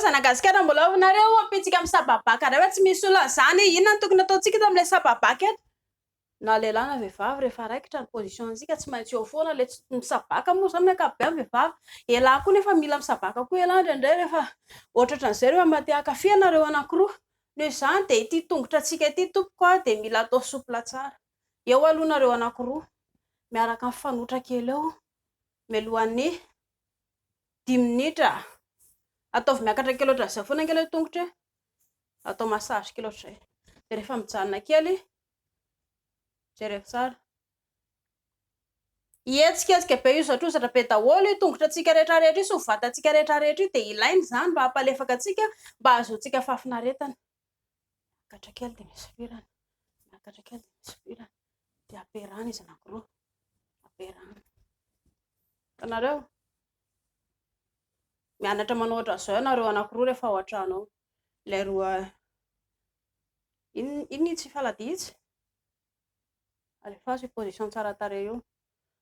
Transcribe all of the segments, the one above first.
zanagasikara mbola nareo apitsika amin'ny sababaka raha hoe tsy misy olona zany inona no tokony ataontsika eto amin'ilay sababaka eto na lehilahy na vehivavy rehefa raikitra ny position-tsika tsy maintsy eo foana le misabaka moa zany miankapobeny vehivavy elahy koa nefa mila misabaka koa elahy indraindray rehefa ohatra ohatran'izay rehefa mate-akafia nareo anankiroa noho izany dia ity tongotra antsika ity tompoko dia mila atao sopla tsara eo aloha nareo anankiroa miaraka mifanotra kely eo mialohan'ny 10 minitra ataovy miakatra kely ohatran'izay foana kely tongotra atao massage kely ohatr'izay dia rehefa mijanona kely jereko tsara hihetsiketsika be izotraozatra be daholo io tongotra antsika rehetrarehetra io sy ho vatantsika rehetrarehetra io dia ilainy izany mba hampalefaka antsika mba ahazoantsika fahafinaretana miakatra kely dia misopirana miakatra kely dia misopirana dia amperahana izy anankiroa amperahana hitanareo mianatra manao ohatran'izao ianareo anankiroa rehefa ao an-trano ao ilay roa inona itsy faladia itsy alefaso position tsara tarehy io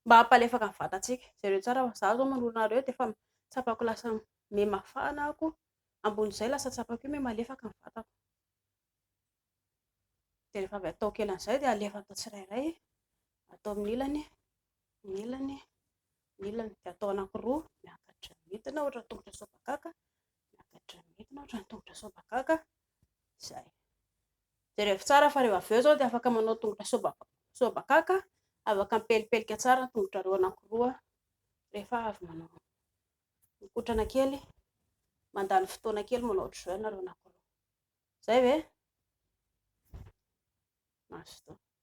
mba hampalefaka ny vatantsika jereo tsara fa izaho zao manoloanareo dia efa tsapako lasa memafana ako ambon'izay lasa tsapako io memalefaka ny vatako dia rehefa avy atao kely an'izay dia alefa atao tsirairay atao amin'ny ilany dia atao anankiroa miakatra midina ohatra ny tongotra sobakaka miakatra midina ohatra ny tongotra sobakaka izay jereko tsara fa rehefa avy eo zao dia afaka manao tongotra sobakaka afaka mipelipelika tsara ny tongotrareo anankiroa rehefa avy manao mikotrana kely mandany fotoana kely manao ohatr'izao ianareo anankiroa izay ve mazotoa